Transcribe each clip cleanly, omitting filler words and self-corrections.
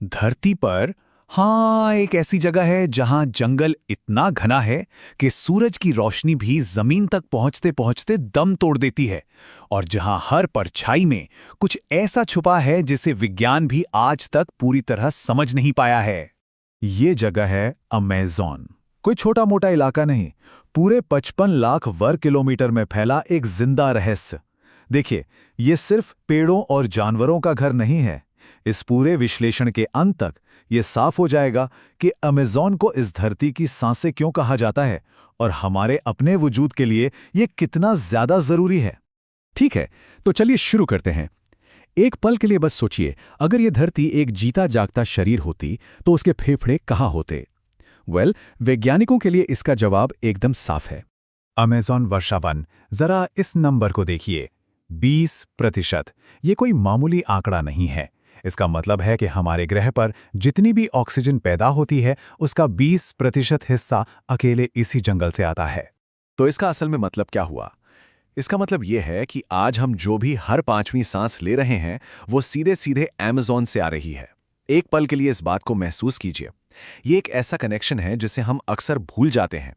धरती पर हाँ एक ऐसी जगह है जहां जंगल इतना घना है कि सूरज की रोशनी भी जमीन तक पहुंचते पहुंचते दम तोड़ देती है और जहां हर परछाई में कुछ ऐसा छुपा है जिसे विज्ञान भी आज तक पूरी तरह समझ नहीं पाया है। ये जगह है अमेज़न। कोई छोटा मोटा इलाका नहीं, पूरे 55 लाख वर्ग किलोमीटर में फैला एक जिंदा रहस्य। देखिए, ये सिर्फ पेड़ों और जानवरों का घर नहीं है। इस पूरे विश्लेषण के अंत तक ये साफ हो जाएगा कि अमेज़न को इस धरती की सांसें क्यों कहा जाता है और हमारे अपने वजूद के लिए ये कितना ज्यादा जरूरी है। ठीक है, तो चलिए शुरू करते हैं। एक पल के लिए बस सोचिए, अगर ये धरती एक जीता जागता शरीर होती तो उसके फेफड़े कहाँ होते? वैज्ञानिकों के लिए इसका जवाब एकदम साफ है। अमेज़न वर्षावन, जरा इस नंबर को देखिए, 20%। ये कोई मामूली आंकड़ा नहीं है। इसका मतलब है कि हमारे ग्रह पर जितनी भी ऑक्सीजन पैदा होती है उसका 20% हिस्सा अकेले इसी जंगल से आता है। तो इसका असल में मतलब क्या हुआ? इसका मतलब यह है कि आज हम जो भी हर 5वीं सांस ले रहे हैं वो सीधे सीधे अमेज़न से आ रही है। एक पल के लिए इस बात को महसूस कीजिए। ये एक ऐसा कनेक्शन है जिसे हम अक्सर भूल जाते हैं।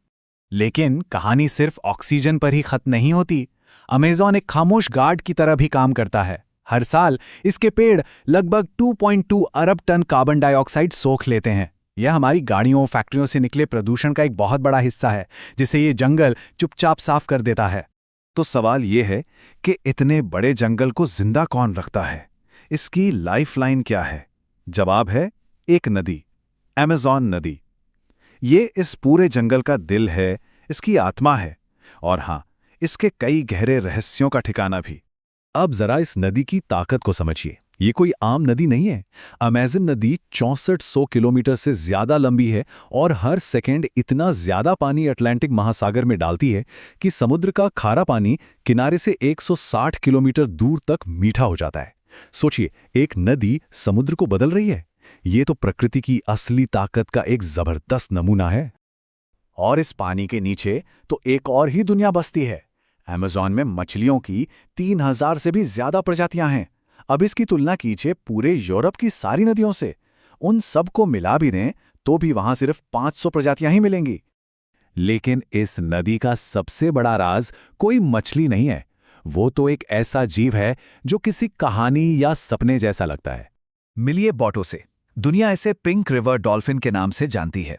लेकिन कहानी सिर्फ ऑक्सीजन पर ही खत्म नहीं होती। अमेज़न एक खामोश गार्ड की तरह भी काम करता है। हर साल इसके पेड़ लगभग 2.2 अरब टन कार्बन डाइऑक्साइड सोख लेते हैं। यह हमारी गाड़ियों फैक्ट्रियों से निकले प्रदूषण का एक बहुत बड़ा हिस्सा है जिसे ये जंगल चुपचाप साफ कर देता है। तो सवाल ये है कि इतने बड़े जंगल को जिंदा कौन रखता है? इसकी लाइफलाइन क्या है? जवाब है एक नदी, अमेज़न नदी। ये इस पूरे जंगल का दिल है, इसकी आत्मा है और हाँ, इसके कई गहरे रहस्यों का ठिकाना भी। अब जरा इस नदी की ताकत को समझिए। ये कोई आम नदी नहीं है। अमेज़न नदी 6400 किलोमीटर से ज्यादा लंबी है और हर सेकंड इतना ज्यादा पानी अटलांटिक महासागर में डालती है कि समुद्र का खारा पानी किनारे से 160 किलोमीटर दूर तक मीठा हो जाता है। सोचिए, एक नदी समुद्र को बदल रही है। ये तो प्रकृति की असली ताकत का एक जबरदस्त नमूना है। और इस पानी के नीचे तो एक और ही दुनिया बसती है। अमेज़न में मछलियों की 3000 से भी ज्यादा प्रजातियां हैं। अब इसकी तुलना कीजिए पूरे यूरोप की सारी नदियों से। उन सब को मिला भी दें तो भी वहां सिर्फ 500 प्रजातियां ही मिलेंगी। लेकिन इस नदी का सबसे बड़ा राज कोई मछली नहीं है। वो तो एक ऐसा जीव है जो किसी कहानी या सपने जैसा लगता है। मिलिए बोटो से। दुनिया इसे पिंक रिवर डॉल्फिन के नाम से जानती है।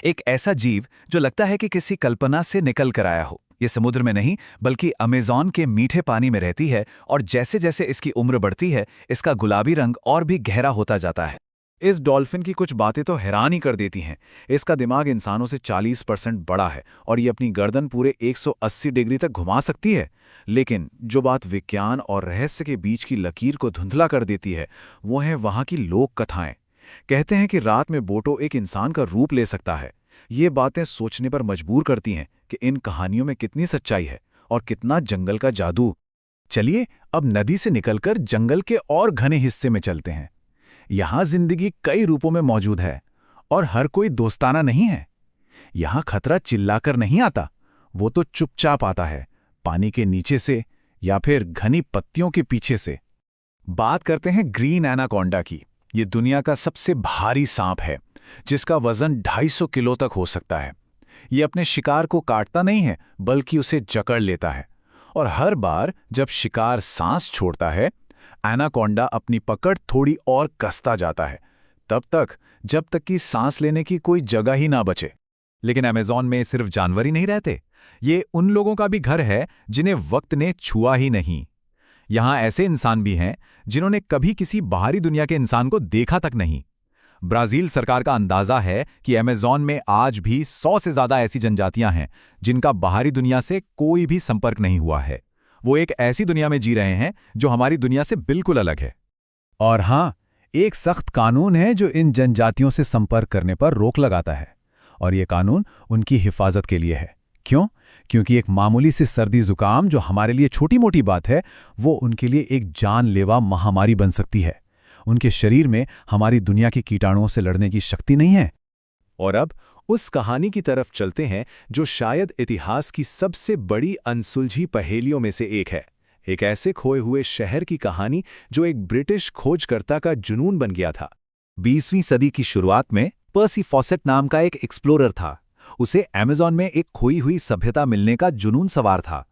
एक ऐसा जीव जो लगता है कि किसी कल्पना से निकल कर आया हो। ये समुद्र में नहीं बल्कि अमेज़न के मीठे पानी में रहती है और जैसे जैसे इसकी उम्र बढ़ती है इसका गुलाबी रंग और भी गहरा होता जाता है। इस डॉल्फिन की कुछ बातें तो हैरान ही कर देती हैं। इसका दिमाग इंसानों से 40% बड़ा है और ये अपनी गर्दन पूरे 180 डिग्री तक घुमा सकती है। लेकिन जो बात विज्ञान और रहस्य के बीच की लकीर को धुंधला कर देती है वो है वहाँ की लोक कथाएं। कहते हैं कि रात में बोटो एक इंसान का रूप ले सकता है। ये बातें सोचने पर मजबूर करती हैं कि इन कहानियों में कितनी सच्चाई है और कितना जंगल का जादू। चलिए अब नदी से निकलकर जंगल के और घने हिस्से में चलते हैं। यहां जिंदगी कई रूपों में मौजूद है और हर कोई दोस्ताना नहीं है। यहां खतरा चिल्लाकर नहीं आता, वो तो चुपचाप आता है, पानी के नीचे से या फिर घनी पत्तियों के पीछे से। बात करते हैं ग्रीन एनाकोंडा की। ये दुनिया का सबसे भारी सांप है जिसका वजन 250 किलो तक हो सकता है। ये अपने शिकार को काटता नहीं है बल्कि उसे जकड़ लेता है और हर बार जब शिकार सांस छोड़ता है एनाकोंडा अपनी पकड़ थोड़ी और कसता जाता है, तब तक जब तक कि सांस लेने की कोई जगह ही ना बचे। लेकिन अमेज़न में सिर्फ जानवर ही नहीं रहते, ये उन लोगों का भी घर है जिन्हें वक्त ने छुआ ही नहीं। यहां ऐसे इंसान भी हैं जिन्होंने कभी किसी बाहरी दुनिया के इंसान को देखा तक नहीं। ब्राजील सरकार का अंदाजा है कि अमेज़न में आज भी 100 से ज्यादा ऐसी जनजातियां हैं जिनका बाहरी दुनिया से कोई भी संपर्क नहीं हुआ है। वो एक ऐसी दुनिया में जी रहे हैं जो हमारी दुनिया से बिल्कुल अलग है। और हाँ, एक सख्त कानून है जो इन जनजातियों से संपर्क करने पर रोक लगाता है और ये कानून उनकी हिफाजत के लिए है। क्यों? क्योंकि एक मामूली सी सर्दी जुकाम जो हमारे लिए छोटी मोटी बात है वो उनके लिए एक जानलेवा महामारी बन सकती है। उनके शरीर में हमारी दुनिया के कीटाणुओं से लड़ने की शक्ति नहीं है। और अब उस कहानी की तरफ चलते हैं जो शायद इतिहास की सबसे बड़ी अनसुलझी पहेलियों में से एक है। एक ऐसे खोए हुए शहर की कहानी जो एक ब्रिटिश खोजकर्ता का जुनून बन गया था। 20वीं सदी की शुरुआत में पर्सी फॉसेट नाम का एक एक्सप्लोरर था। उसे अमेज़न में एक खोई हुई सभ्यता मिलने का जुनून सवार था।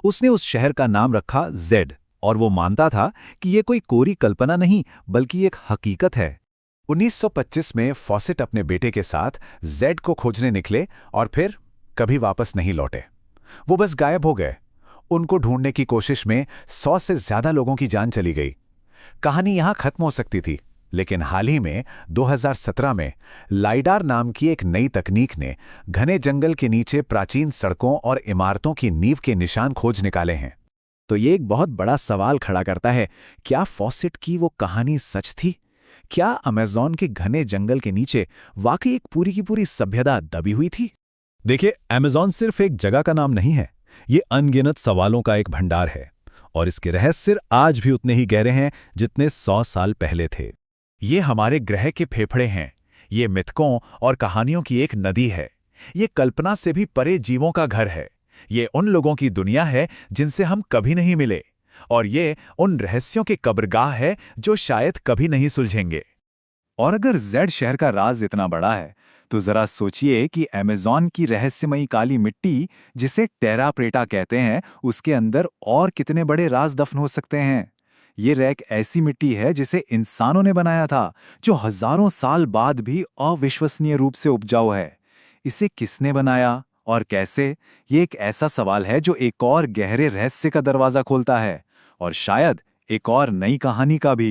उसने उस शहर का नाम रखा जेड, और वो मानता था कि ये कोई कोरी कल्पना नहीं बल्कि एक हकीकत है। 1925 में फॉसेट अपने बेटे के साथ जेड को खोजने निकले और फिर कभी वापस नहीं लौटे। वो बस गायब हो गए। उनको ढूंढने की कोशिश में 100 से ज्यादा लोगों की जान चली गई। कहानी यहां खत्म हो सकती थी, लेकिन हाल ही में 2017 में लाइडार नाम की एक नई तकनीक ने घने जंगल के नीचे प्राचीन सड़कों और इमारतों की नींव के निशान खोज निकाले हैं। तो ये एक बहुत बड़ा सवाल खड़ा करता है, क्या फॉसेट की वो कहानी सच थी? क्या अमेज़न के घने जंगल के नीचे वाकई एक पूरी की पूरी सभ्यता दबी हुई थी? देखिए, अमेज़न सिर्फ एक जगह का नाम नहीं है, ये अनगिनत सवालों का एक भंडार है, और इसके रहस्य आज भी उतने ही गहरे हैं जितने 100 साल पहले थे। ये हमारे ग्रह के फेफड़े हैं। ये मिथकों और कहानियों की एक नदी है। ये कल्पना से भी परे जीवों का घर है। ये उन लोगों की दुनिया है जिनसे हम कभी नहीं मिले, और ये उन रहस्यों के कब्रगाह है जो शायद कभी नहीं सुलझेंगे। और अगर जेड शहर का राज इतना बड़ा है, तो जरा सोचिए कि अमेज़न की रहस्यमयी काली मिट्टी, जिसे टेरा प्रेटा कहते हैं, उसके अंदर और कितने बड़े राज दफन हो सकते हैं। ये रैक ऐसी मिट्टी है जिसे इंसानों ने बनाया था, जो हजारों साल बाद भी अविश्वसनीय रूप से उपजाऊ है। इसे किसने बनाया और कैसे, ये एक ऐसा सवाल है जो एक और गहरे रहस्य का दरवाजा खोलता है, और शायद एक और नई कहानी का भी।